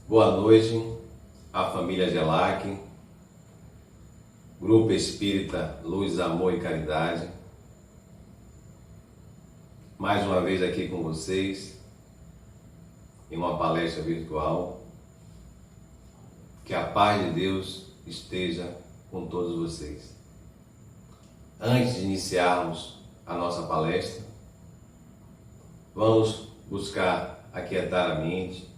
Boa noite à família Gelac, Grupo Espírita Luz, Amor e Caridade. Mais uma vez aqui com vocês, em uma palestra virtual. Que a paz de Deus esteja com todos vocês. Antes de iniciarmos a nossa palestra, vamos buscar aquietar a mente,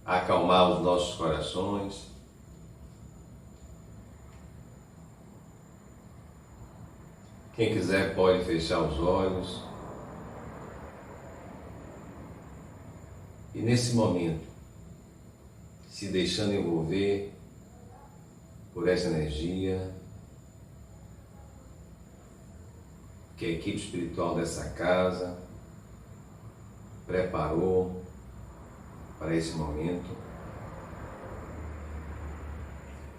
acalmar os nossos corações. Quem quiser pode fechar os olhos. E nesse momento, se deixando envolver por essa energia que a equipe espiritual dessa casa preparou para esse momento.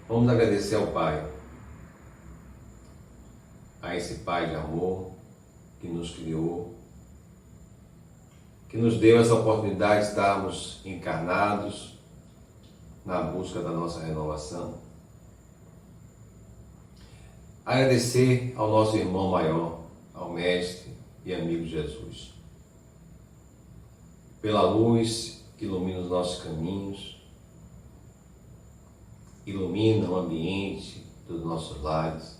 Vamos agradecer ao Pai, a esse Pai de amor que nos criou, que nos deu essa oportunidade de estarmos encarnados na busca da nossa renovação. Agradecer ao nosso irmão maior, ao Mestre e amigo Jesus, pela luz que ilumina os nossos caminhos, ilumina o ambiente dos nossos lares,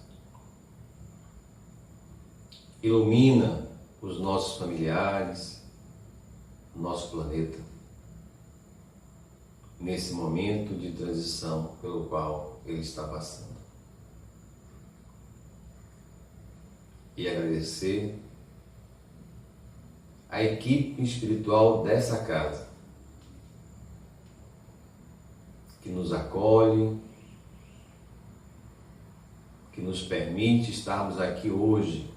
ilumina os nossos familiares, o nosso planeta, nesse momento de transição pelo qual ele está passando. E agradecer a equipe espiritual dessa casa, que nos acolhe, que nos permite estarmos aqui hoje,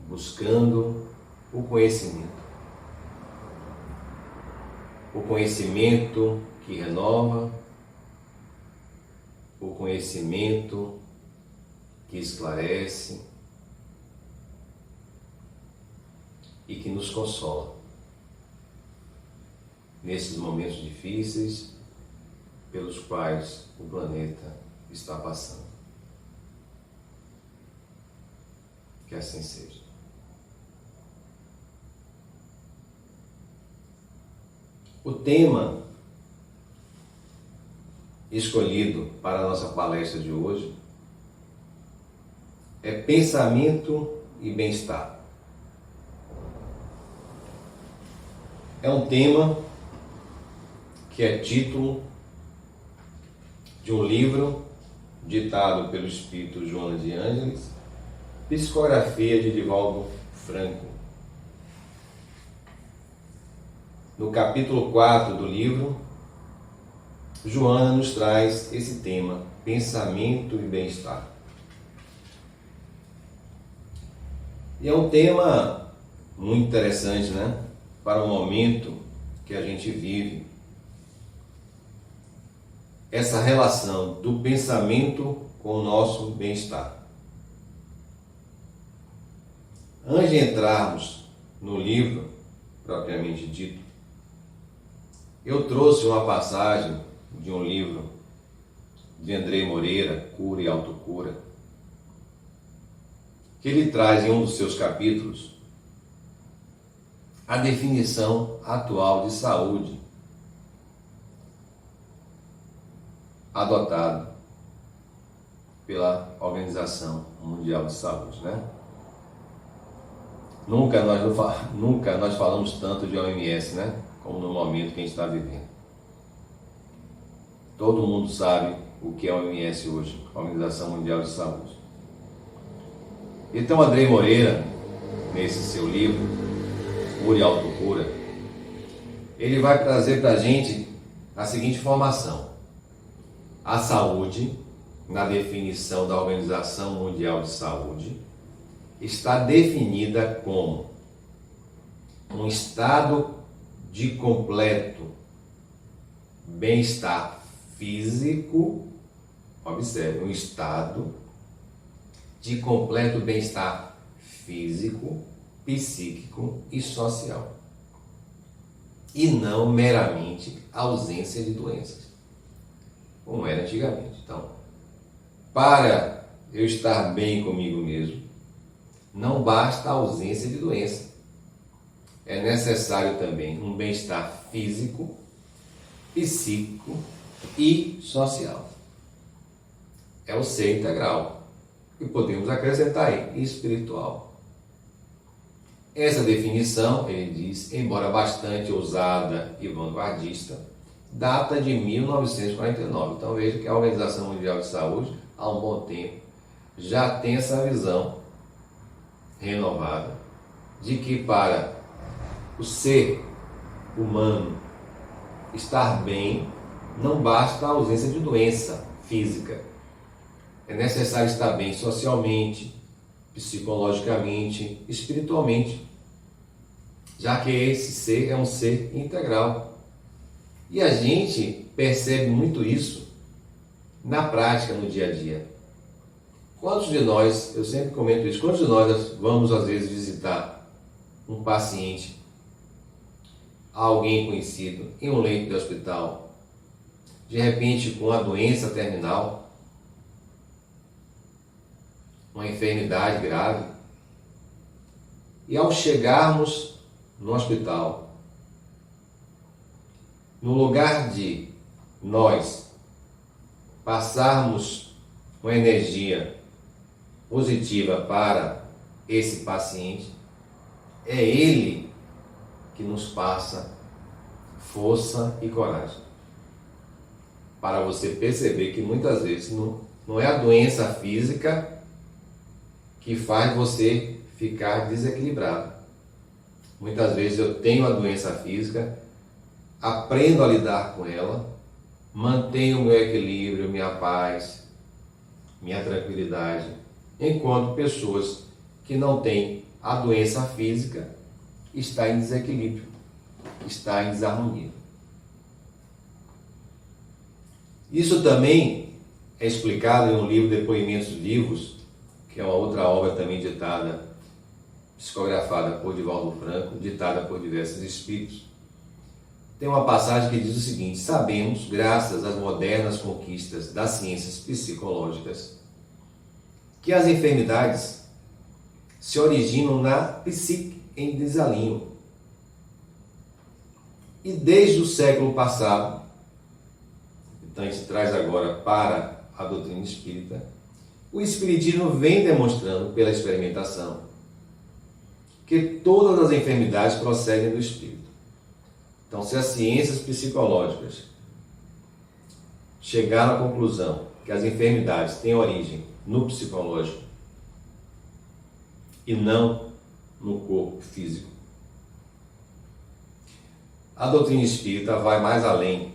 buscando o conhecimento. O conhecimento que renova, o conhecimento que esclarece e que nos consola nesses momentos difíceis pelos quais o planeta está passando. Que assim seja. O tema escolhido para a nossa palestra de hoje é pensamento e bem-estar. É um tema que é título de um livro ditado pelo espírito Joana de Ângeles, psicografia de Divaldo Franco. No capítulo 4 do livro, Joana nos traz esse tema, pensamento e bem-estar. E é um tema muito interessante, né? Para o momento que a gente vive. Essa relação do pensamento com o nosso bem-estar. Antes de entrarmos no livro, propriamente dito, eu trouxe uma passagem de um livro de André Moreira, Cura e Autocura, que ele traz em um dos seus capítulos a definição atual de saúde adotada pela Organização Mundial de Saúde, né? Nunca nós falamos tanto de OMS, né? Como no momento que a gente está vivendo. Todo mundo sabe o que é a OMS hoje, a Organização Mundial de Saúde. Então, André Moreira, nesse seu livro, Cura e Autocura, ele vai trazer para a gente a seguinte informação. A saúde, na definição da Organização Mundial de Saúde, está definida como um estado de completo bem-estar físico, observe, um estado de completo bem-estar físico, psíquico e social. e não meramente ausência de doenças, como era antigamente. Então, para eu estar bem comigo mesmo, não basta a ausência de doença. É necessário também um bem-estar físico, psíquico e social. É o ser integral. E podemos acrescentar aí, espiritual. Essa definição, ele diz, embora bastante ousada e vanguardista, data de 1949. Então veja que a Organização Mundial de Saúde, há um bom tempo, já tem essa visão renovada de que para o ser humano estar bem, não basta a ausência de doença física. É necessário estar bem socialmente, psicologicamente, espiritualmente, já que esse ser é um ser integral. E a gente percebe muito isso na prática, no dia a dia. Quantos de nós, eu sempre comento isso, quantos de nós vamos às vezes visitar um paciente, alguém conhecido, em um leito de hospital, de repente com a doença terminal, uma enfermidade grave, e ao chegarmos no hospital, no lugar de nós passarmos uma energia positiva para esse paciente, é ele que nos passa força e coragem. Para você perceber que muitas vezes não é a doença física que faz você ficar desequilibrado. Muitas vezes eu tenho a doença física, aprendo a lidar com ela, mantenho o meu equilíbrio, minha paz, minha tranquilidade, enquanto pessoas que não têm a doença física estão em desequilíbrio, estão em desarmonia. Isso também é explicado em um livro, Depoimentos Vivos, que é uma outra obra também ditada, psicografada por Divaldo Franco, ditada por diversos espíritos. Tem uma passagem que diz o seguinte: sabemos, graças às modernas conquistas das ciências psicológicas, que as enfermidades se originam na psique em desalinho. E desde o século passado, então a gente traz agora para a doutrina espírita, o espiritismo vem demonstrando pela experimentação que todas as enfermidades procedem do espírito. Então, se as ciências psicológicas chegaram à conclusão que as enfermidades têm origem no psicológico e não no corpo físico, a doutrina espírita vai mais além,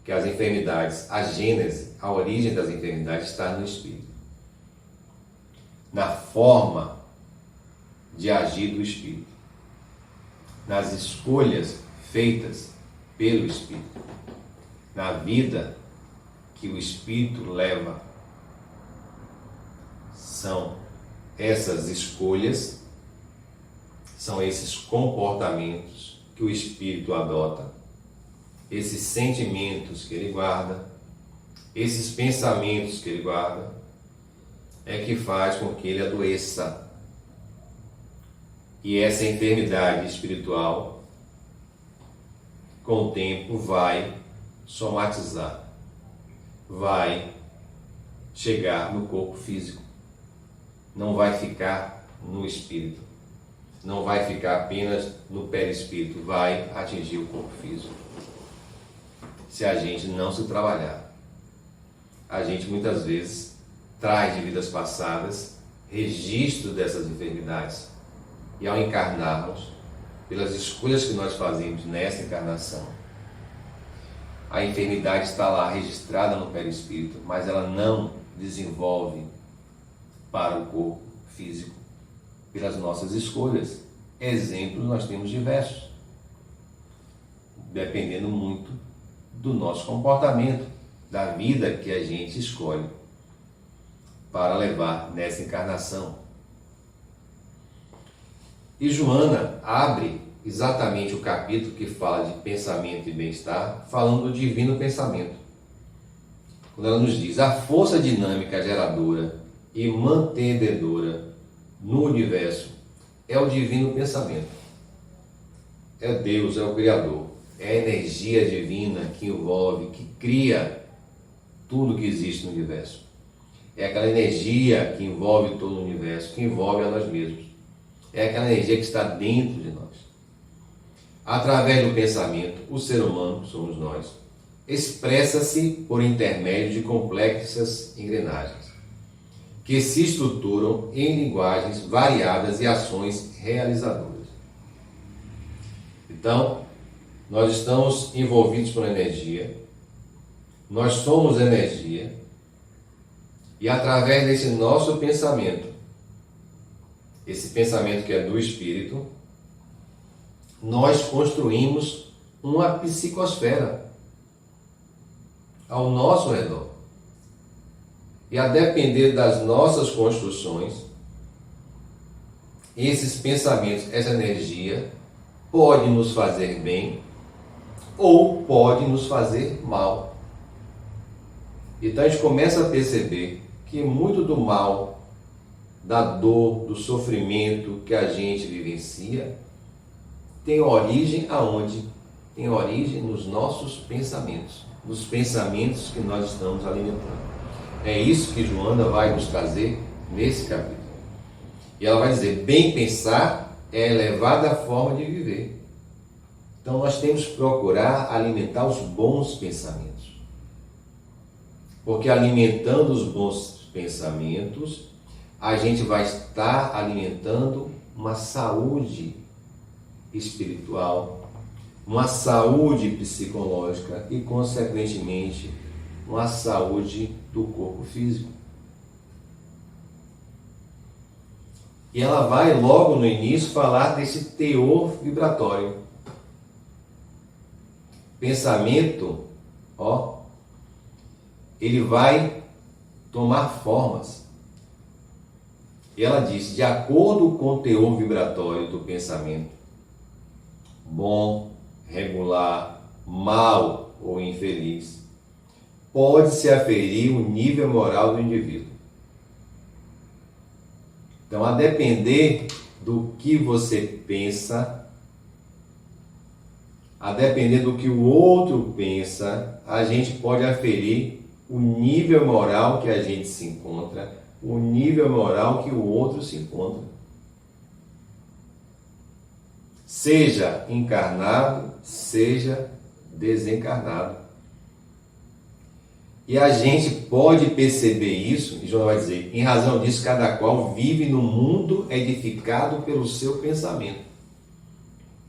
que as enfermidades, a gênese, a origem das enfermidades está no espírito, na forma de agir do espírito, nas escolhas feitas pelo espírito, na vida que o espírito leva. São essas escolhas, são esses comportamentos que o espírito adota, esses sentimentos que ele guarda, esses pensamentos que ele guarda, é que faz com que ele adoeça. E essa enfermidade espiritual, com o tempo, vai somatizar, vai chegar no corpo físico, não vai ficar no espírito, não vai ficar apenas no perispírito, vai atingir o corpo físico. Se a gente não se trabalhar, a gente muitas vezes traz de vidas passadas registro dessas enfermidades, e ao encarnarmos, pelas escolhas que nós fazemos nessa encarnação, a enfermidade está lá registrada no perispírito, mas ela não desenvolve para o corpo físico pelas nossas escolhas. Exemplos nós temos diversos, dependendo muito do nosso comportamento, da vida que a gente escolhe para levar nessa encarnação. E Joana abre exatamente o capítulo que fala de pensamento e bem-estar, falando do divino pensamento. Quando ela nos diz: a força dinâmica geradora e mantenedora no universo é o divino pensamento. É Deus, é o Criador, é a energia divina que envolve, que cria tudo que existe no universo. É aquela energia que envolve todo o universo, que envolve a nós mesmos. É aquela energia que está dentro de nós. Através do pensamento, o ser humano, somos nós, expressa-se por intermédio de complexas engrenagens, que se estruturam em linguagens variadas e ações realizadoras. Então, nós estamos envolvidos por energia, nós somos energia, e através desse nosso pensamento, esse pensamento que é do espírito, nós construímos uma psicosfera ao nosso redor. E a depender das nossas construções, esses pensamentos, essa energia, pode nos fazer bem ou pode nos fazer mal. Então a gente começa a perceber que muito do mal, da dor, do sofrimento que a gente vivencia, tem origem aonde? Tem origem nos nossos pensamentos, nos pensamentos que nós estamos alimentando. É isso que Joana vai nos trazer nesse capítulo. E ela vai dizer: bem pensar é a elevada forma de viver. Então nós temos que procurar alimentar os bons pensamentos. Porque alimentando os bons pensamentos, a gente vai estar alimentando uma saúde espiritual, uma saúde psicológica e, consequentemente, uma saúde do corpo físico. E ela vai logo no início falar desse teor vibratório. Pensamento, ele vai tomar formas. E ela diz: de acordo com o teor vibratório do pensamento, bom, regular, mal ou infeliz, pode-se aferir o nível moral do indivíduo. Então, a depender do que você pensa, a depender do que o outro pensa, a gente pode aferir o nível moral que a gente se encontra, o nível moral que o outro se encontra. Seja encarnado, seja desencarnado. E a gente pode perceber isso, e João vai dizer: em razão disso, cada qual vive no mundo edificado pelo seu pensamento.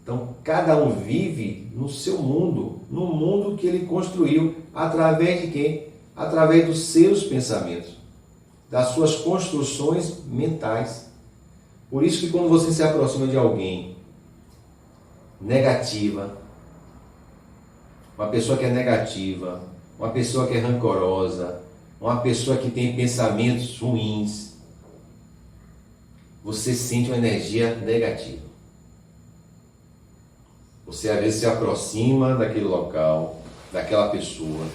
Então, cada um vive no seu mundo, no mundo que ele construiu, através de quê? Através dos seus pensamentos, das suas construções mentais. Por isso que quando você se aproxima de alguém negativa, uma pessoa que é negativa, uma pessoa que é rancorosa, uma pessoa que tem pensamentos ruins, você sente uma energia negativa. Você às vezes se aproxima daquele local, daquela pessoa,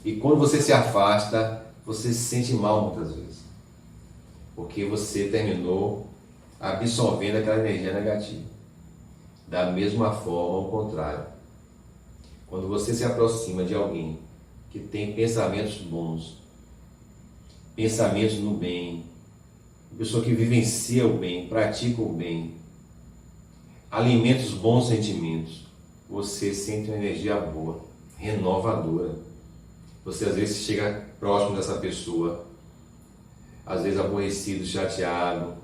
e quando você se afasta, você se sente mal muitas vezes, porque você terminou absorvendo aquela energia negativa. Da mesma forma, ao contrário, quando você se aproxima de alguém que tem pensamentos bons, pensamentos no bem, pessoa que vivencia o bem, pratica o bem, alimenta os bons sentimentos, você sente uma energia boa, renovadora. Você às vezes chega próximo dessa pessoa, às vezes aborrecido, chateado,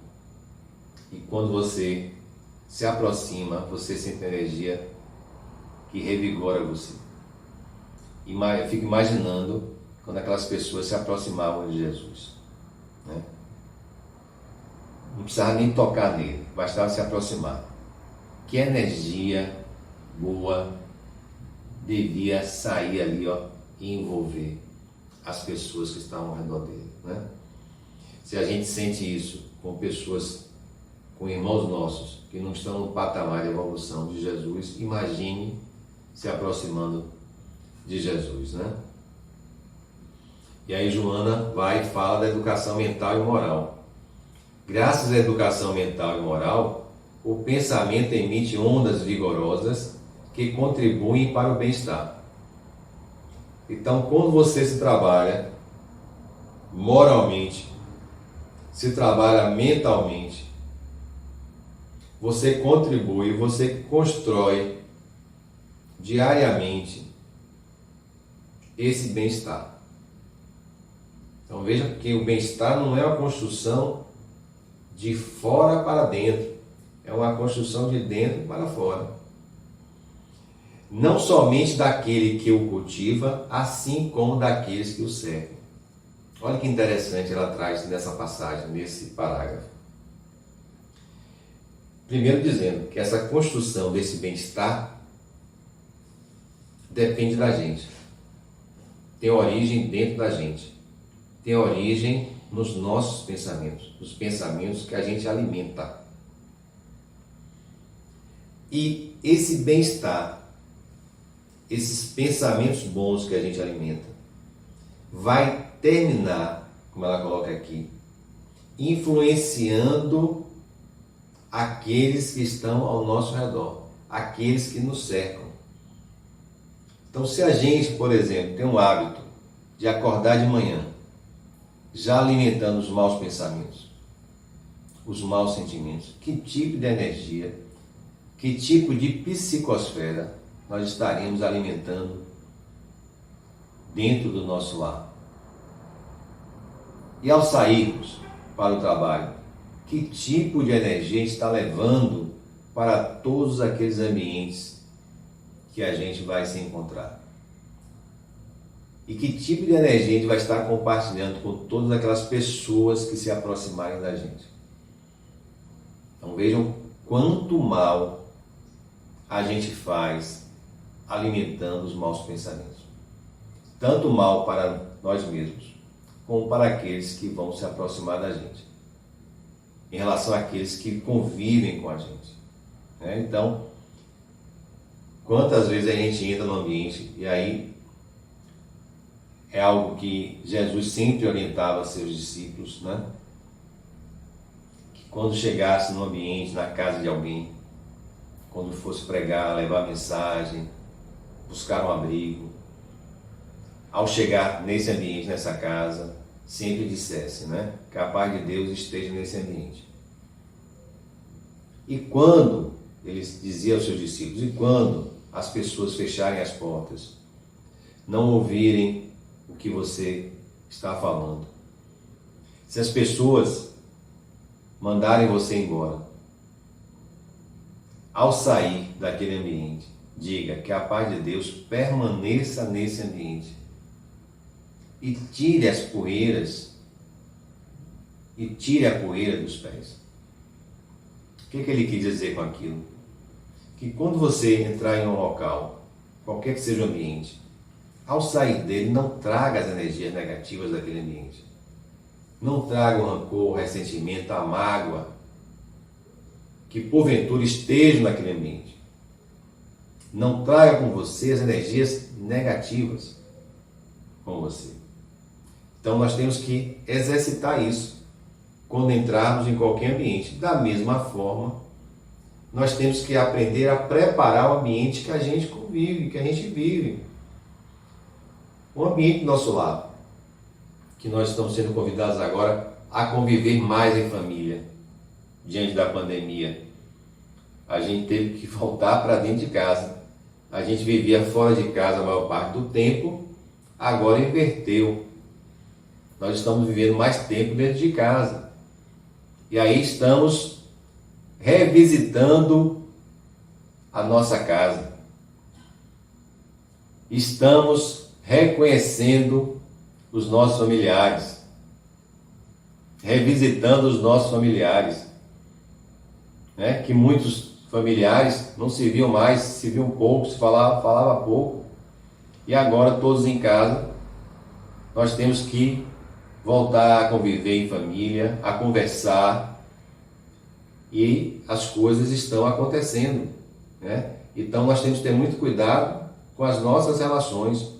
e quando você se aproxima, você sente uma energia que revigora você. E eu fico imaginando quando aquelas pessoas se aproximavam de Jesus, né? Não precisava nem tocar nele, bastava se aproximar. Que energia boa devia sair ali, e envolver as pessoas que estavam ao redor dele, né? Se a gente sente isso com pessoas com irmãos nossos que não estão no patamar de evolução de Jesus, imagine se aproximando de Jesus, né? E aí Joana vai e fala da educação mental e moral. Graças à educação mental e moral, o pensamento emite ondas vigorosas que contribuem para o bem-estar. Então, quando você se trabalha moralmente, se trabalha mentalmente, você contribui, você constrói diariamente esse bem-estar. Então veja que o bem-estar não é uma construção de fora para dentro, é uma construção de dentro para fora. Não somente daquele que o cultiva, assim como daqueles que o servem. Olha que interessante ela traz nessa passagem, nesse parágrafo. Primeiro dizendo que essa construção desse bem-estar depende da gente. Tem origem dentro da gente. Tem origem nos nossos pensamentos, nos pensamentos que a gente alimenta. E esse bem-estar, esses pensamentos bons que a gente alimenta, vai terminar, como ela coloca aqui, influenciando aqueles que estão ao nosso redor, aqueles que nos cercam. Então, se a gente, por exemplo, tem um hábito de acordar de manhã, já alimentando os maus pensamentos, os maus sentimentos, que tipo de energia, que tipo de psicosfera nós estaremos alimentando dentro do nosso lar? E ao sairmos para o trabalho, que tipo de energia a gente está levando para todos aqueles ambientes que a gente vai se encontrar? E que tipo de energia a gente vai estar compartilhando com todas aquelas pessoas que se aproximarem da gente? Então vejam quanto mal a gente faz alimentando os maus pensamentos. Tanto mal para nós mesmos, como para aqueles que vão se aproximar da gente. Em relação àqueles que convivem com a gente. Então, quantas vezes a gente entra no ambiente, e aí é algo que Jesus sempre orientava seus discípulos, né? Que quando chegasse no ambiente, na casa de alguém, quando fosse pregar, levar mensagem, buscar um abrigo, ao chegar nesse ambiente, nessa casa, sempre dissesse, né? Que a paz de Deus esteja nesse ambiente. E quando, ele dizia aos seus discípulos, e quando as pessoas fecharem as portas, não ouvirem o que você está falando, se as pessoas mandarem você embora, ao sair daquele ambiente, diga que a paz de Deus permaneça nesse ambiente e tire as poeiras e tire a poeira dos pés. O que ele quis dizer com aquilo? Que quando você entrar em um local, qualquer que seja o ambiente, ao sair dele, não traga as energias negativas daquele ambiente. Não traga o rancor, o ressentimento, a mágoa, que porventura estejam naquele ambiente. Não traga com você as energias negativas com você. Então nós temos que exercitar isso quando entrarmos em qualquer ambiente. Da mesma forma, nós temos que aprender a preparar o ambiente que a gente convive, que a gente vive. O ambiente do nosso lar, que nós estamos sendo convidados agora a conviver mais em família, diante da pandemia. A gente teve que voltar para dentro de casa. A gente vivia fora de casa a maior parte do tempo, agora inverteu. Nós estamos vivendo mais tempo dentro de casa. E aí estamos revisitando a nossa casa. Estamos reconhecendo os nossos familiares, revisitando os nossos familiares, né? Que muitos familiares não se viam mais, se viam pouco, se falava pouco, e agora todos em casa, nós temos que voltar a conviver em família, a conversar, e as coisas estão acontecendo, né? Então nós temos que ter muito cuidado com as nossas relações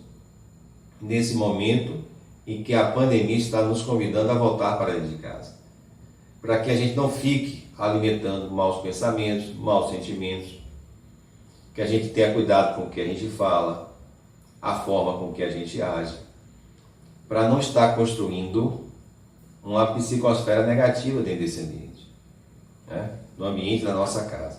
nesse momento em que a pandemia está nos convidando a voltar para dentro de casa, para que a gente não fique alimentando maus pensamentos, maus sentimentos, que a gente tenha cuidado com o que a gente fala, a forma com que a gente age, para não estar construindo uma psicosfera negativa dentro desse ambiente, né? No ambiente da nossa casa.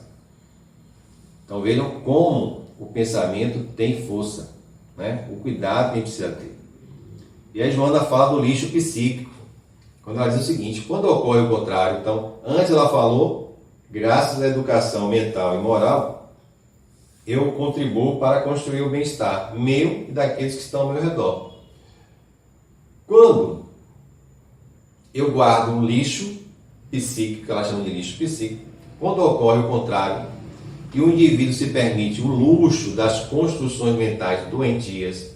Então vejam como o pensamento tem força, né? O cuidado que a gente precisa ter. E a Joana fala do lixo psíquico, quando ela diz o seguinte: quando ocorre o contrário, então, antes ela falou, graças à educação mental e moral, eu contribuo para construir o bem-estar meu e daqueles que estão ao meu redor. Quando eu guardo um lixo psíquico, que ela chama de lixo psíquico, quando ocorre o contrário, e o indivíduo se permite o luxo das construções mentais doentias,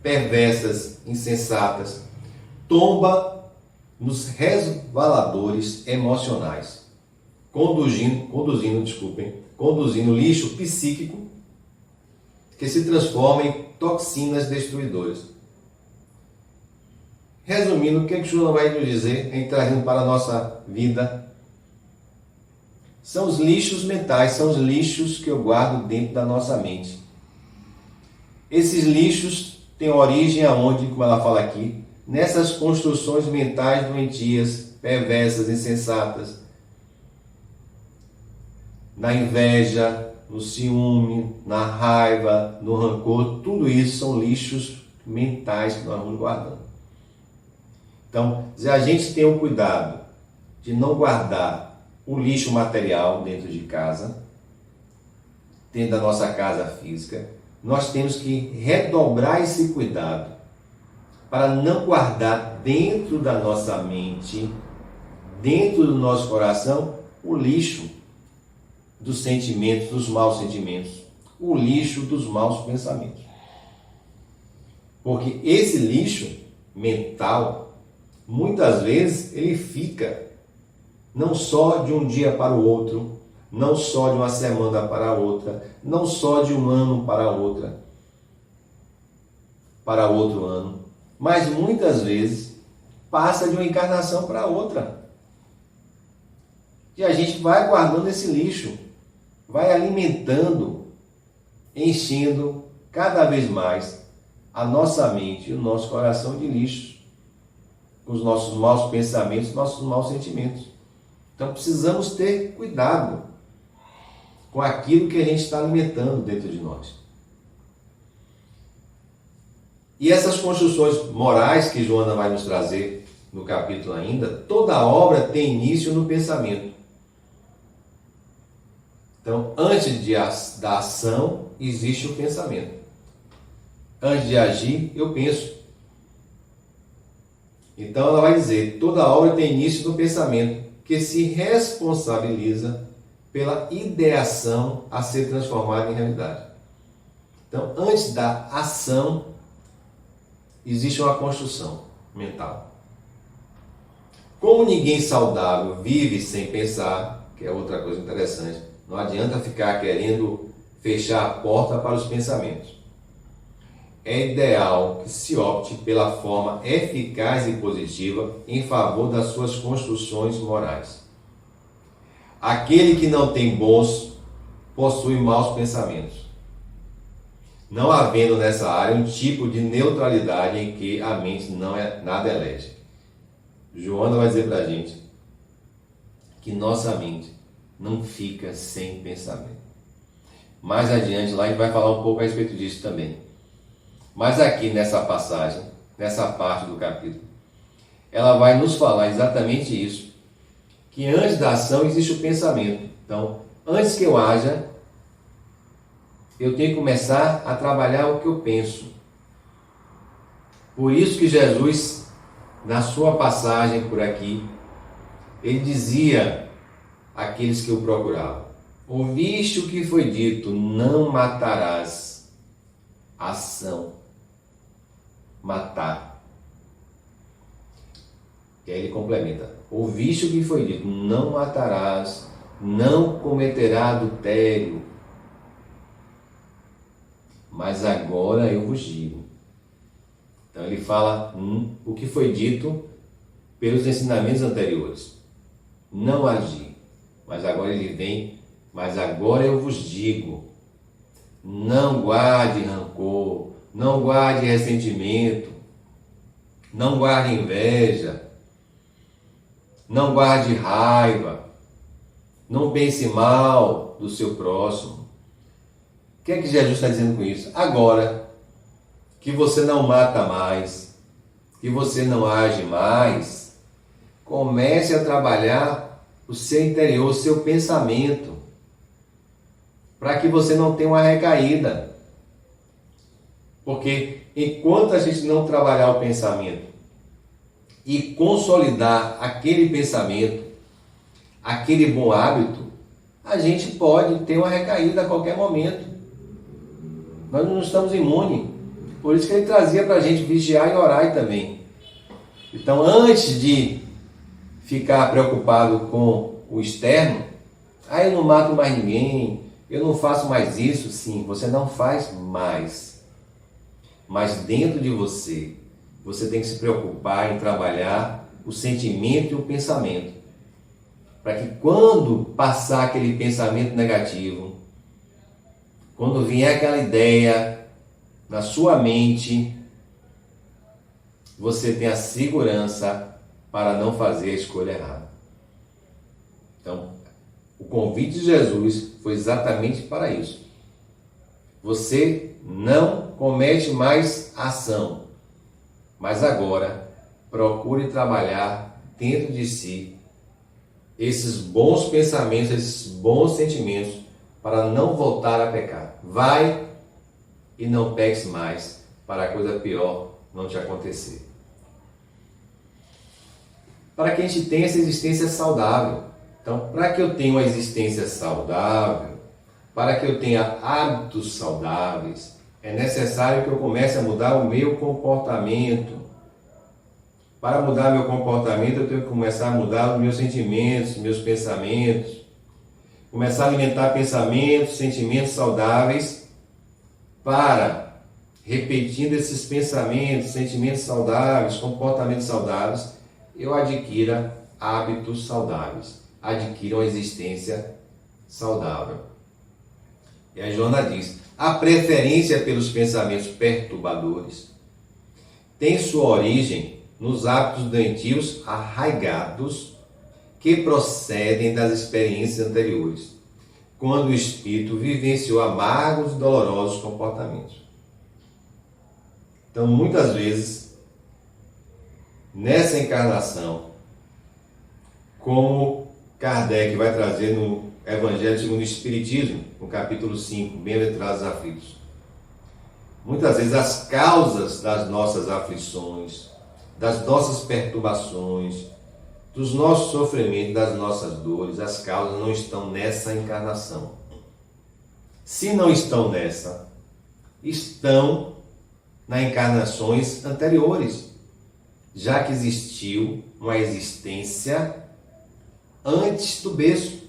perversas, insensatas, tomba nos resvaladores emocionais, conduzindo lixo psíquico que se transforma em toxinas destruidoras. Resumindo, o que o Joana vai nos dizer em trazendo para a nossa vida? São os lixos mentais, são os lixos que eu guardo dentro da nossa mente. Esses lixos têm origem aonde, como ela fala aqui, nessas construções mentais doentias, perversas, insensatas, na inveja, no ciúme, na raiva, no rancor. Tudo isso são lixos mentais que nós vamos guardando. Então, se a gente tem o cuidado de não guardar o lixo material dentro de casa, dentro da nossa casa física, nós temos que redobrar esse cuidado para não guardar dentro da nossa mente, dentro do nosso coração, o lixo dos sentimentos, dos maus sentimentos, o lixo dos maus pensamentos. Porque esse lixo mental, muitas vezes, ele fica não só de um dia para o outro, não só de uma semana para a outra, não só de um ano para outro ano, mas muitas vezes passa de uma encarnação para outra. E a gente vai guardando esse lixo, vai alimentando, enchendo cada vez mais a nossa mente e o nosso coração de lixo, com os nossos maus pensamentos, nossos maus sentimentos. Então precisamos ter cuidado com aquilo que a gente está alimentando dentro de nós. E essas construções morais que Joana vai nos trazer no capítulo ainda, toda obra tem início no pensamento. Então, antes da ação, existe o pensamento. Antes de agir, eu penso. Então ela vai dizer, toda obra tem início no pensamento, que se responsabiliza pela ideação a ser transformada em realidade. Então, antes da ação, existe uma construção mental. Como ninguém saudável vive sem pensar, que é outra coisa interessante, não adianta ficar querendo fechar a porta para os pensamentos. É ideal que se opte pela forma eficaz e positiva em favor das suas construções morais. Aquele que não tem bons possui maus pensamentos, não havendo nessa área um tipo de neutralidade em que a mente não é nada elege. Joana vai dizer para a gente que nossa mente não fica sem pensamento. Mais adiante lá a gente vai falar um pouco a respeito disso também. Mas aqui nessa passagem, nessa parte do capítulo, ela vai nos falar exatamente isso, que antes da ação existe o pensamento. Então, antes que eu haja, eu tenho que começar a trabalhar o que eu penso. Por isso que Jesus, na sua passagem por aqui, ele dizia àqueles que o procuravam: ouviste o que foi dito, não matarás. Ação. Matar. E aí ele complementa: ouviste o que foi dito, não matarás, não cometerá adultério. Mas agora eu vos digo. Então ele fala o que foi dito pelos ensinamentos anteriores. Não agir. Mas agora ele vem, mas agora eu vos digo. Não guarde rancor, não guarde ressentimento, não guarde inveja, não guarde raiva, não pense mal do seu próximo. O que é que Jesus está dizendo com isso? Agora que você não mata mais, que você não age mais, comece a trabalhar o seu interior, o seu pensamento, para que você não tenha uma recaída. Porque enquanto a gente não trabalhar o pensamento e consolidar aquele pensamento, aquele bom hábito, a gente pode ter uma recaída a qualquer momento. Nós não estamos imunes. Por isso que ele trazia para a gente vigiar e orar também. Então, antes de ficar preocupado com o externo, eu não mato mais ninguém, eu não faço mais isso. Sim, você não faz mais. Mas dentro de você, você tem que se preocupar em trabalhar o sentimento e o pensamento. Para que quando passar aquele pensamento negativo, quando vier aquela ideia na sua mente, você tenha segurança para não fazer a escolha errada. Então, o convite de Jesus foi exatamente para isso. Você não comete mais ação, mas agora procure trabalhar dentro de si esses bons pensamentos, esses bons sentimentos, para não voltar a pecar. Vai e não peques mais, para a coisa pior não te acontecer. Para que a gente tenha essa existência saudável. Então, para que eu tenha uma existência saudável, para que eu tenha hábitos saudáveis, é necessário que eu comece a mudar o meu comportamento. Para mudar meu comportamento, eu tenho que começar a mudar os meus sentimentos, meus pensamentos. Começar a alimentar pensamentos, sentimentos saudáveis, para, repetindo esses pensamentos, sentimentos saudáveis, comportamentos saudáveis, eu adquira hábitos saudáveis, adquira uma existência saudável. E a Joana diz: a preferência pelos pensamentos perturbadores tem sua origem nos hábitos doentios arraigados que procedem das experiências anteriores, quando o espírito vivenciou amargos e dolorosos comportamentos. Então, muitas vezes, nessa encarnação, como Kardec vai trazer no Evangelho segundo o Espiritismo, no capítulo 5, Bem-aventurados aflitos, muitas vezes as causas das nossas aflições, das nossas perturbações, dos nossos sofrimentos, das nossas dores, as causas não estão nessa encarnação. Se não estão nessa, estão nas encarnações anteriores, já que existiu uma existência antes do berço.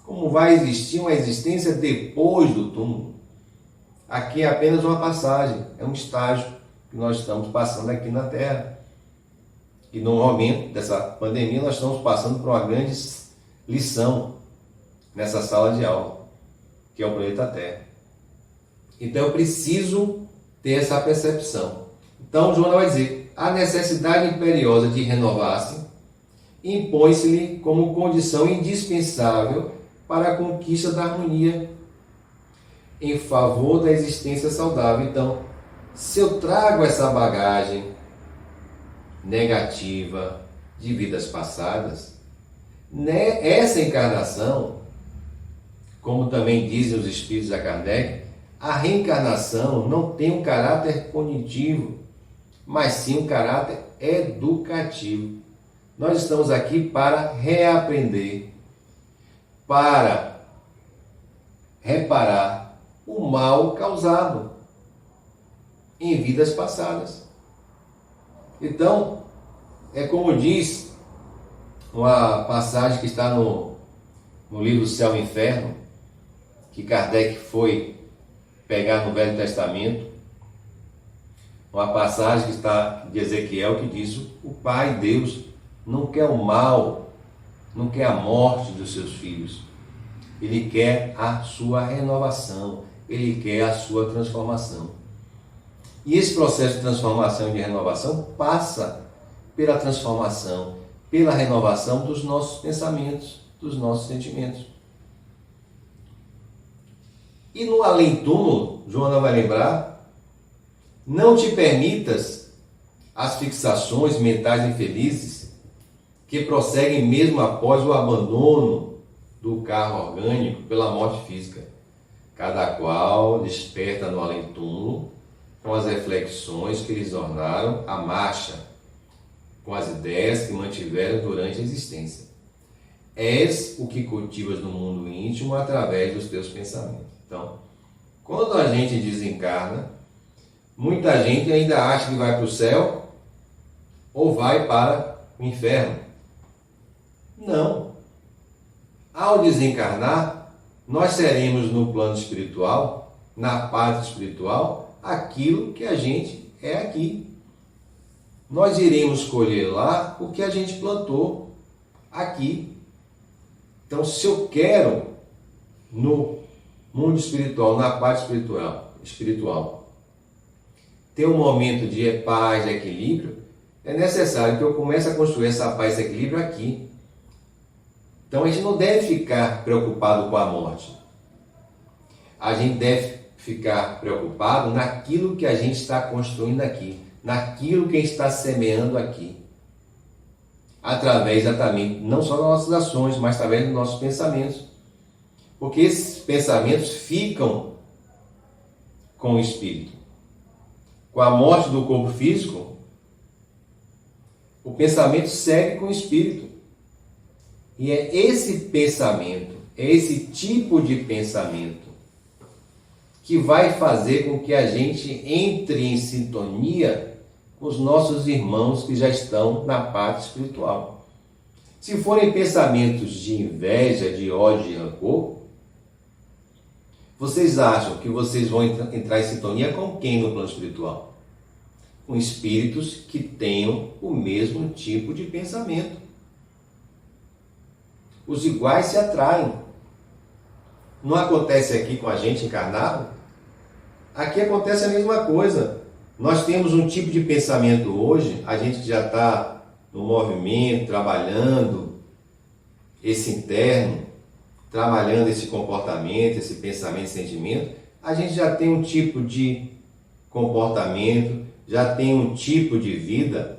Como vai existir uma existência depois do túmulo? Aqui é apenas uma passagem, é um estágio que nós estamos passando aqui na Terra. E no momento dessa pandemia nós estamos passando por uma grande lição nessa sala de aula, que é o planeta Terra. Então eu preciso ter essa percepção. Então Joana vai dizer: a necessidade imperiosa de renovar-se impõe-se-lhe como condição indispensável para a conquista da harmonia em favor da existência saudável. Então, se eu trago essa bagagem negativa de vidas passadas, essa encarnação, como também dizem os espíritos da Kardec, a reencarnação não tem um caráter punitivo, mas sim um caráter educativo. Nós estamos aqui para reaprender, para reparar o mal causado em vidas passadas. Então, é como diz uma passagem que está no no livro Céu e Inferno, que Kardec foi pegar no Velho Testamento, uma passagem que está de Ezequiel que diz: o Pai Deus não quer o mal, não quer a morte dos seus filhos. Ele quer a sua renovação, ele quer a sua transformação. E esse processo de transformação e de renovação passa pela transformação, pela renovação dos nossos pensamentos, dos nossos sentimentos. E no além-túmulo, Joana vai lembrar: não te permitas as fixações mentais infelizes que prosseguem mesmo após o abandono do carro orgânico pela morte física. Cada qual desperta no além-túmulo com as reflexões que lhes ornaram a marcha, com as ideias que mantiveram durante a existência. És o que cultivas no mundo íntimo através dos teus pensamentos. Então, quando a gente desencarna, muita gente ainda acha que vai para o céu ou vai para o inferno. Não. Ao desencarnar, nós seremos no plano espiritual, na parte espiritual, aquilo que a gente é aqui. Nós iremos colher lá o que a gente plantou aqui. Então, se eu quero no mundo espiritual, na parte espiritual, ter um momento de paz, de equilíbrio, é necessário que eu comece a construir essa paz e equilíbrio aqui. Então a gente não deve ficar preocupado com a morte. A gente deve ficar preocupado naquilo que a gente está construindo aqui, naquilo que a gente está semeando aqui. Através exatamente, não só das nossas ações, mas através dos nossos pensamentos. Porque esses pensamentos ficam com o espírito. Com a morte do corpo físico, o pensamento segue com o espírito. E é esse pensamento, é esse tipo de pensamento que vai fazer com que a gente entre em sintonia com os nossos irmãos que já estão na parte espiritual. Se forem pensamentos de inveja, de ódio, de rancor, vocês acham que vocês vão entrar em sintonia com quem no plano espiritual? Com espíritos que tenham o mesmo tipo de pensamento. Os iguais se atraem. Não acontece aqui com a gente encarnado? Aqui acontece a mesma coisa. Nós temos um tipo de pensamento hoje, a gente já está no movimento, trabalhando esse interno, trabalhando esse comportamento, esse pensamento, esse sentimento. A gente já tem um tipo de comportamento, já tem um tipo de vida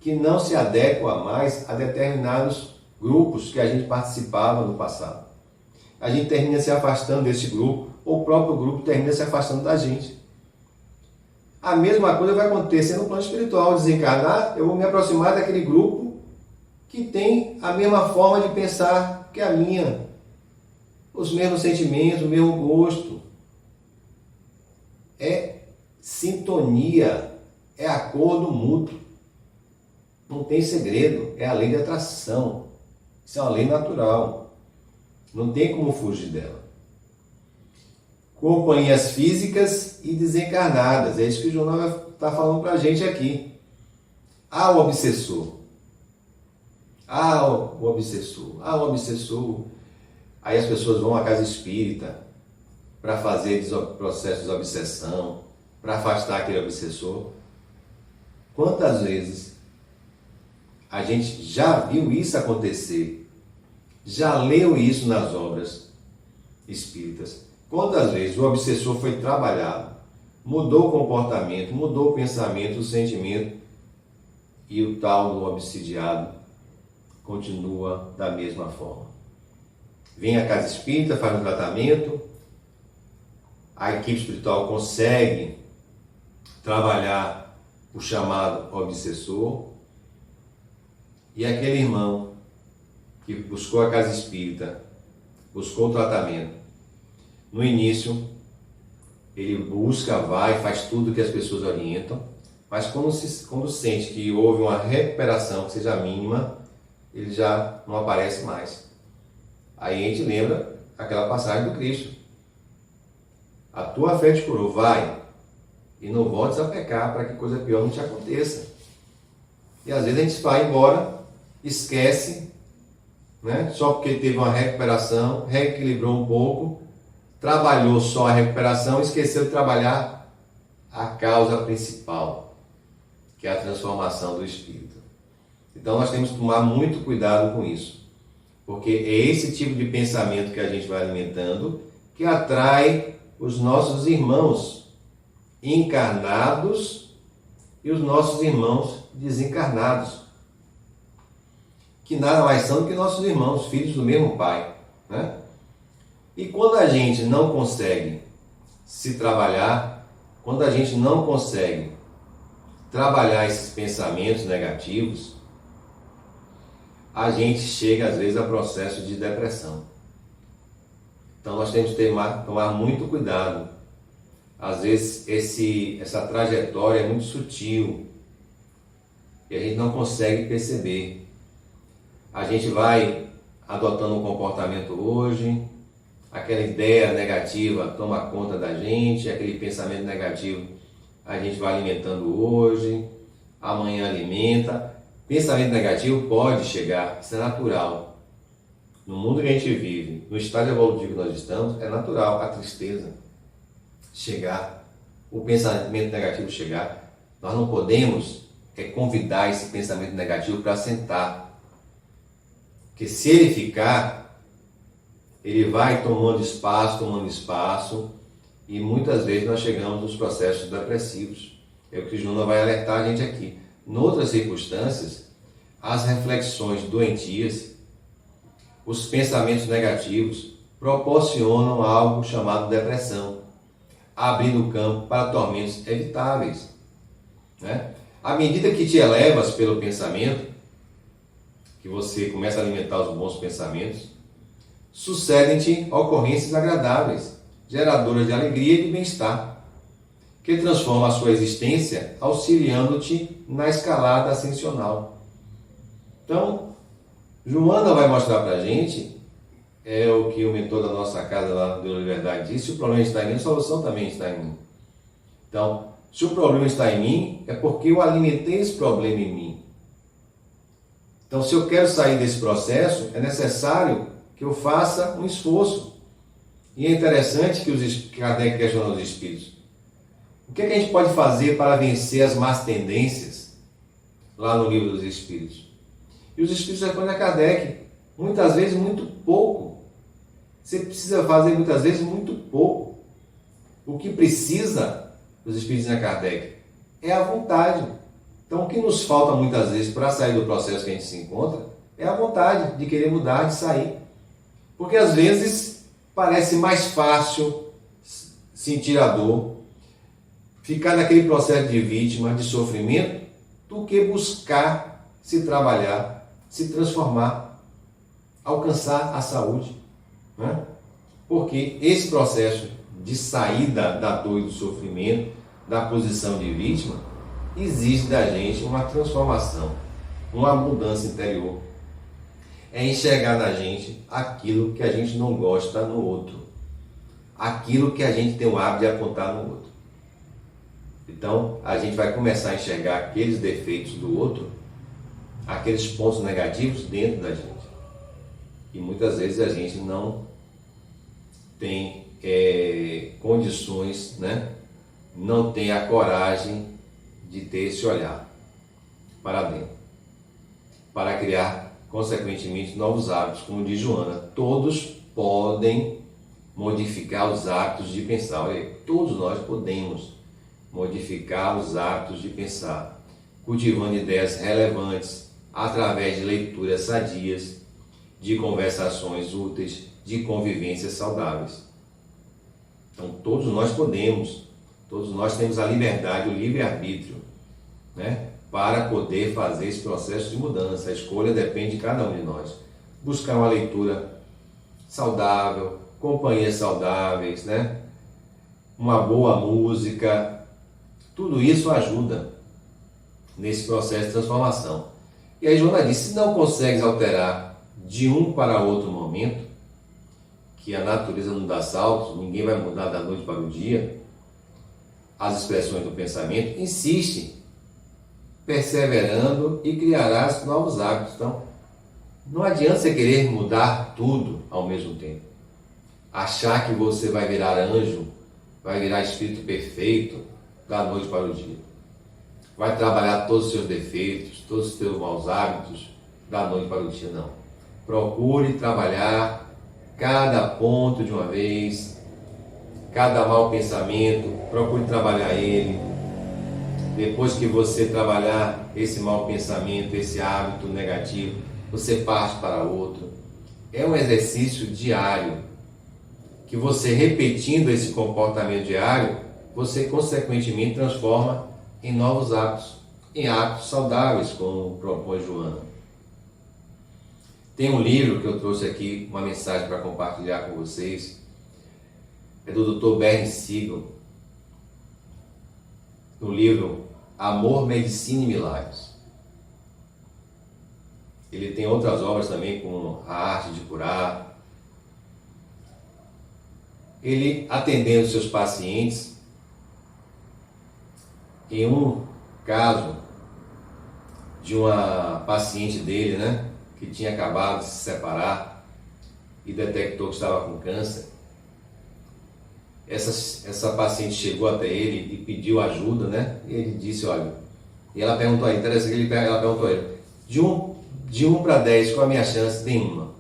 que não se adequa mais a determinados grupos que a gente participava no passado. A gente termina se afastando desse grupo, ou o próprio grupo termina se afastando da gente. A mesma coisa vai acontecer no plano espiritual. Ao desencarnar, eu vou me aproximar daquele grupo que tem a mesma forma de pensar que a minha, os mesmos sentimentos, o mesmo gosto. É sintonia, é acordo mútuo. Não tem segredo, é a lei de atração. Isso é uma lei natural. Não tem como fugir dela. Companhias físicas e desencarnadas. É isso que o jornal está falando para a gente aqui. O obsessor. O obsessor. O obsessor. Aí as pessoas vão à casa espírita para fazer processos de obsessão, para afastar aquele obsessor. Quantas vezes a gente já viu isso acontecer? Já leu isso nas obras espíritas? Quantas vezes o obsessor foi trabalhado, mudou o comportamento, mudou o pensamento, o sentimento, e o tal do obsidiado continua da mesma forma. Vem à casa espírita, faz um tratamento, a equipe espiritual consegue trabalhar o chamado obsessor, e aquele irmão que buscou a casa espírita, buscou o tratamento, no início ele busca, vai, faz tudo que as pessoas orientam, mas quando sente que houve uma recuperação, que seja mínima, ele já não aparece mais. Aí a gente lembra aquela passagem do Cristo. A tua fé te curou, vai. E não voltes a pecar para que coisa pior não te aconteça. E às vezes a gente vai embora, esquece, né? Só porque teve uma recuperação, reequilibrou um pouco, trabalhou só a recuperação, esqueceu de trabalhar a causa principal, que é a transformação do espírito. Então nós temos que tomar muito cuidado com isso, porque é esse tipo de pensamento que a gente vai alimentando que atrai os nossos irmãos encarnados e os nossos irmãos desencarnados, que nada mais são do que nossos irmãos, filhos do mesmo pai, né? E quando a gente não consegue se trabalhar, quando a gente não consegue trabalhar esses pensamentos negativos, a gente chega às vezes a processo de depressão. Então nós temos que tomar muito cuidado. Às vezes essa trajetória é muito sutil e a gente não consegue perceber. A gente vai adotando um comportamento hoje, aquela ideia negativa toma conta da gente, aquele pensamento negativo a gente vai alimentando hoje, amanhã alimenta. Pensamento negativo pode chegar, isso é natural. No mundo que a gente vive, no estado evolutivo que nós estamos, é natural a tristeza chegar, o pensamento negativo chegar. Nós não podemos convidar esse pensamento negativo para sentar. Porque se ele ficar, ele vai tomando espaço, e muitas vezes nós chegamos nos processos depressivos. É o que Joana vai alertar a gente aqui. Em outras circunstâncias, as reflexões doentias, os pensamentos negativos proporcionam algo chamado depressão, abrindo campo para tormentos evitáveis, né? À medida que te elevas pelo pensamento, que você começa a alimentar os bons pensamentos, sucedem-te ocorrências agradáveis, geradoras de alegria e de bem-estar, que transformam a sua existência auxiliando-te na escalada ascensional. Então, Joana vai mostrar para a gente, é o que o mentor da nossa casa lá do Liberdade disse: se o problema está em mim, a solução também está em mim. Então, se o problema está em mim, é porque eu alimentei esse problema em mim. Então, se eu quero sair desse processo, é necessário que eu faça um esforço. E é interessante que Kardec questiona os espíritos. O que é que a gente pode fazer para vencer as más tendências? Lá no Livro dos Espíritos. E os espíritos respondem a Kardec: muitas vezes muito pouco. Você precisa fazer muitas vezes muito pouco. O que precisa, os espíritos dizem a Kardec, é a vontade. Então o que nos falta muitas vezes para sair do processo que a gente se encontra é a vontade de querer mudar, de sair. Porque às vezes parece mais fácil sentir a dor, ficar naquele processo de vítima, de sofrimento, do que buscar se trabalhar, se transformar, alcançar a saúde, né? Porque esse processo de saída da dor e do sofrimento, da posição de vítima, exige da gente uma transformação, uma mudança interior. É enxergar na gente aquilo que a gente não gosta no outro, aquilo que a gente tem o hábito de apontar no outro. Então, a gente vai começar a enxergar aqueles defeitos do outro, aqueles pontos negativos dentro da gente. E muitas vezes a gente não tem condições, né? Não tem a coragem de ter esse olhar para dentro, para criar, consequentemente, novos hábitos. Como diz Joana, todos podem modificar os hábitos de pensar. Olha, todos nós podemos modificar os hábitos de pensar, cultivando ideias relevantes, através de leituras sadias, de conversações úteis, de convivências saudáveis. Então, todos nós podemos, todos nós temos a liberdade, o livre-arbítrio, né, para poder fazer esse processo de mudança. A escolha depende de cada um de nós. Buscar uma leitura saudável, companhias saudáveis, né, uma boa música, tudo isso ajuda nesse processo de transformação. E aí Joana disse: se não consegues alterar de um para outro momento, que a natureza não dá saltos, ninguém vai mudar da noite para o dia, as expressões do pensamento, insiste, perseverando e criarás novos hábitos. Então, não adianta você querer mudar tudo ao mesmo tempo. Achar que você vai virar anjo, vai virar espírito perfeito da noite para o dia. Vai trabalhar todos os seus defeitos, todos os seus maus hábitos da noite para o dia, não. Procure trabalhar cada ponto de uma vez, cada mau pensamento, procure trabalhar ele. Depois que você trabalhar esse mau pensamento, esse hábito negativo, você parte para outro. É um exercício diário, que você repetindo esse comportamento diário, você consequentemente transforma em novos hábitos, em hábitos saudáveis, como propõe Joana. Tem um livro que eu trouxe aqui, uma mensagem para compartilhar com vocês, é do Dr. Bernie Siegel, no livro Amor, Medicina e Milagres. Ele tem outras obras também, como A Arte de Curar. Ele, atendendo seus pacientes, em um caso de uma paciente dele, que tinha acabado de se separar e detectou que estava com câncer, essa paciente chegou até ele e pediu ajuda, e ele disse, olha, e ela perguntou a ele, interessante que ela perguntou a ele, de 1 para 10, qual a minha chance? Nenhuma.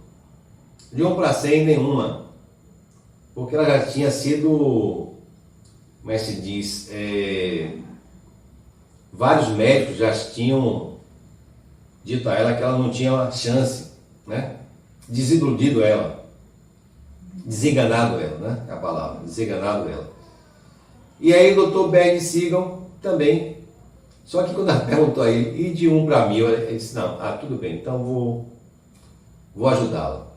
De 1 para 100, nenhuma. Porque ela já tinha sido, como é que se diz, vários médicos já tinham dito a ela que ela não tinha chance, desiludido ela, desenganado ela, é a palavra, desenganado ela. E aí o Dr. Bernie Siegel também, só que quando ela perguntou a ele, e de 1 para 1000, ele disse, não, tudo bem, então vou ajudá-la.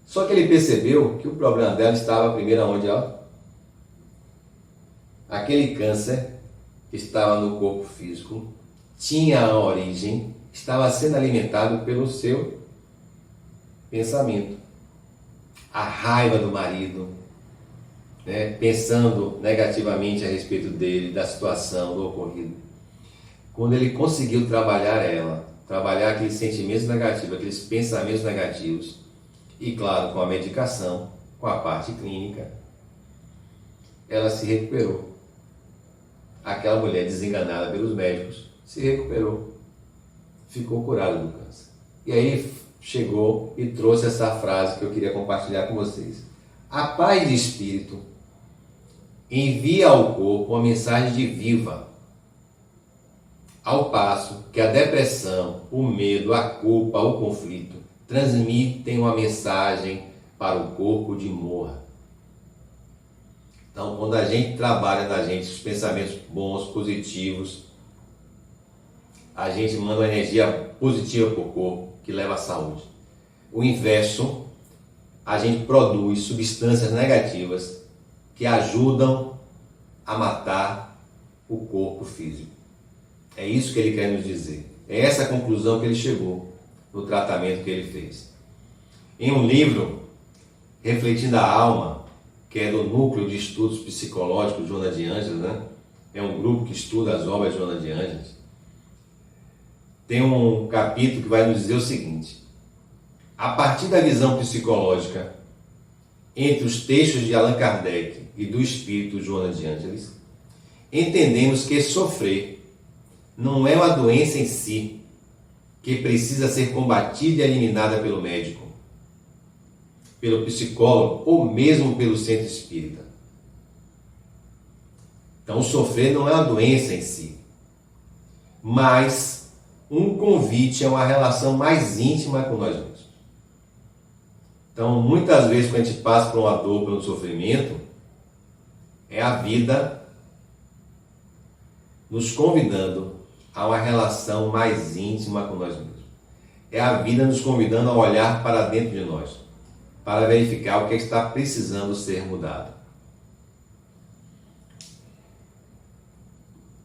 Só que ele percebeu que o problema dela estava primeiro onde ela? Aquele câncer que estava no corpo físico, tinha a origem, estava sendo alimentado pelo seu pensamento. A raiva do marido, pensando negativamente a respeito dele, da situação, do ocorrido. Quando ele conseguiu trabalhar aqueles sentimentos negativos, aqueles pensamentos negativos, e claro, com a medicação, com a parte clínica, ela se recuperou. Aquela mulher desenganada pelos médicos se recuperou, ficou curada do câncer. E aí chegou e trouxe essa frase que eu queria compartilhar com vocês. A paz de espírito envia ao corpo uma mensagem de viva, ao passo que a depressão, o medo, a culpa, o conflito transmitem uma mensagem para o corpo de morra. Então, quando a gente trabalha na gente os pensamentos bons, positivos, a gente manda uma energia positiva para o corpo, que leva à saúde. O inverso, a gente produz substâncias negativas que ajudam a matar o corpo físico. É isso que ele quer nos dizer. É essa a conclusão que ele chegou no tratamento que ele fez. Em um livro, Refletindo a Alma, que é do Núcleo de Estudos Psicológicos Joana de Ângeles, é um grupo que estuda as obras de Joana de Ângeles, tem um capítulo que vai nos dizer o seguinte: a partir da visão psicológica entre os textos de Allan Kardec e do espírito Joana de Ângeles, entendemos que sofrer não é uma doença em si, que precisa ser combatida e eliminada pelo médico, pelo psicólogo ou mesmo pelo centro espírita. Então, sofrer não é uma doença em si, mas um convite a uma relação mais íntima com nós mesmos. Então, muitas vezes, quando a gente passa por uma dor, por um sofrimento, é a vida nos convidando a uma relação mais íntima com nós mesmos. É a vida nos convidando a olhar para dentro de nós, para verificar o que está precisando ser mudado.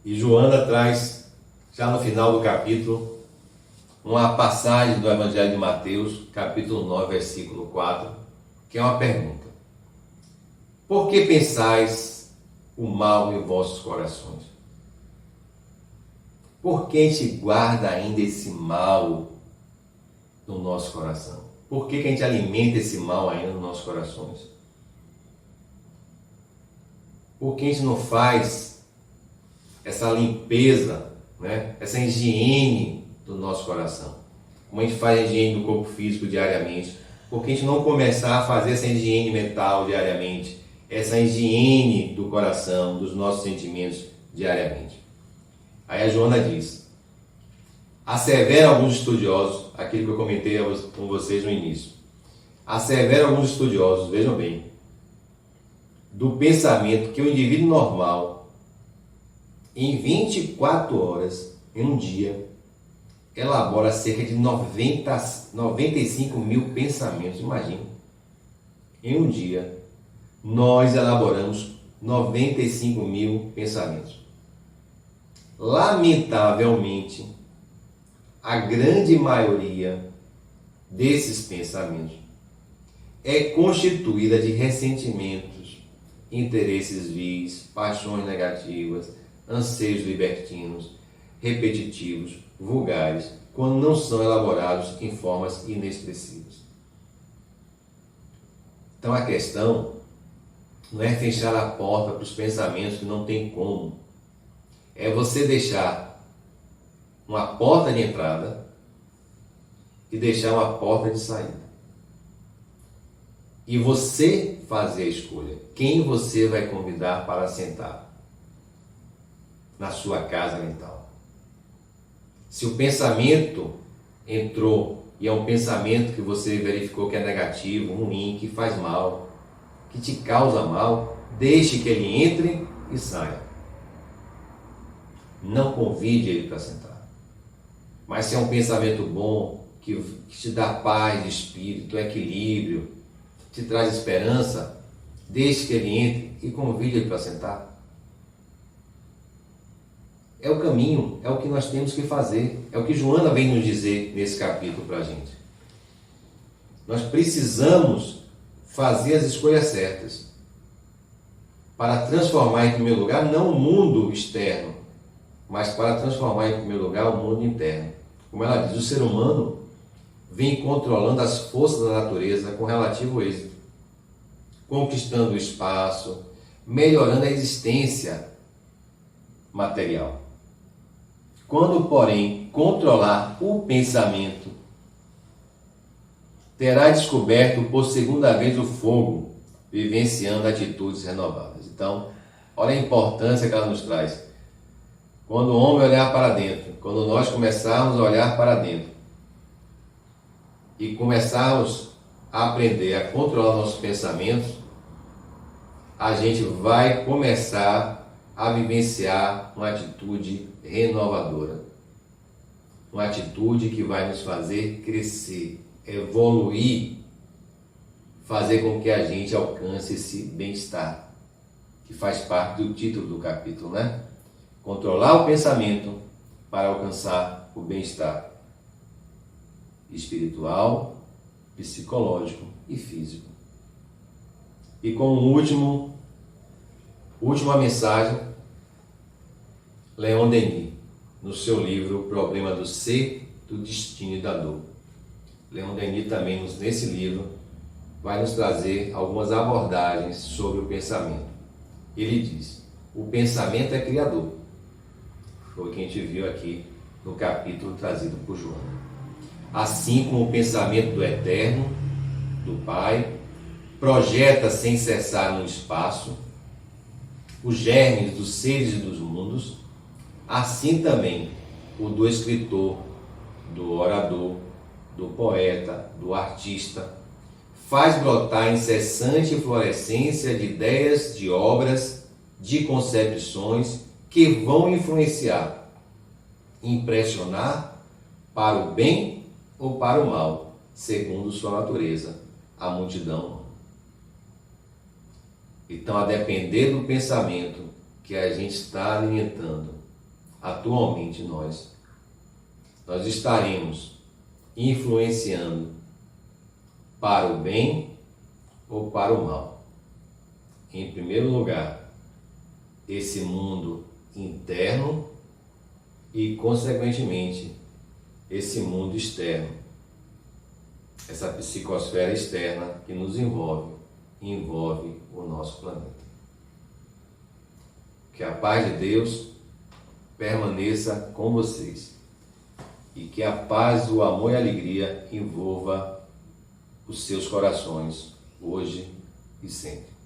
E Joana traz, já no final do capítulo, uma passagem do Evangelho de Mateus, capítulo 9, versículo 4, que é uma pergunta. Por que pensais o mal em vossos corações? Por que a gente guarda ainda esse mal no nosso coração? Por que a gente alimenta esse mal ainda nos nossos corações? Por que a gente não faz essa limpeza, né? Essa higiene do nosso coração? Como a gente faz a higiene do corpo físico diariamente? Por que a gente não começar a fazer essa higiene mental diariamente? Essa higiene do coração, dos nossos sentimentos diariamente? Aí a Joana diz: assevera alguns estudiosos, aquilo que eu comentei com vocês no início, assevera alguns estudiosos, vejam bem, do pensamento que o indivíduo normal, em 24 horas, em um dia, elabora cerca de 95 mil pensamentos. Imagine, em um dia, nós elaboramos 95 mil pensamentos. Lamentavelmente, a grande maioria desses pensamentos é constituída de ressentimentos, interesses vis, paixões negativas, anseios libertinos, repetitivos, vulgares, quando não são elaborados em formas inexpressivas. Então a questão não é fechar a porta para os pensamentos que não tem como. É você deixar uma porta de entrada e deixar uma porta de saída. E você fazer a escolha. Quem você vai convidar para sentar na sua casa mental? Se o pensamento entrou e é um pensamento que você verificou que é negativo, ruim, que faz mal, que te causa mal, deixe que ele entre e saia. Não convide ele para sentar. Mas se é um pensamento bom, que te dá paz de espírito, equilíbrio, te traz esperança, deixe que ele entre e convide ele para sentar. É o caminho, é o que nós temos que fazer. É o que Joana vem nos dizer nesse capítulo para a gente. Nós precisamos fazer as escolhas certas para transformar em primeiro lugar não o mundo externo, mas para transformar em primeiro lugar o mundo interno. Como ela diz, o ser humano vem controlando as forças da natureza com relativo êxito, conquistando o espaço, melhorando a existência material. Quando, porém, controlar o pensamento, terá descoberto por segunda vez o fogo, vivenciando atitudes renovadas. Então, olha a importância que ela nos traz. Quando o homem olhar para dentro, quando nós começarmos a olhar para dentro e começarmos a aprender a controlar nossos pensamentos, a gente vai começar a vivenciar uma atitude renovadora. Uma atitude que vai nos fazer crescer, evoluir, fazer com que a gente alcance esse bem-estar, que faz parte do título do capítulo, né? Controlar o pensamento para alcançar o bem-estar espiritual, psicológico e físico. E como última mensagem, Leon Denis, no seu livro O Problema do Ser, do Destino e da Dor. Leon Denis também, nesse livro, vai nos trazer algumas abordagens sobre o pensamento. Ele diz: o pensamento é criador. Foi o que a gente viu aqui no capítulo trazido por Joana. Assim como o pensamento do Eterno, do Pai, projeta sem cessar no espaço os germes dos seres e dos mundos, assim também o do escritor, do orador, do poeta, do artista, faz brotar incessante florescência de ideias, de obras, de concepções que vão influenciar, impressionar para o bem ou para o mal, segundo sua natureza, a multidão. Então, a depender do pensamento que a gente está alimentando atualmente nós estaremos influenciando para o bem ou para o mal. Em primeiro lugar, esse mundo interno e, consequentemente, esse mundo externo, essa psicosfera externa que nos envolve o nosso planeta. Que a paz de Deus permaneça com vocês e que a paz, o amor e a alegria envolva os seus corações hoje e sempre.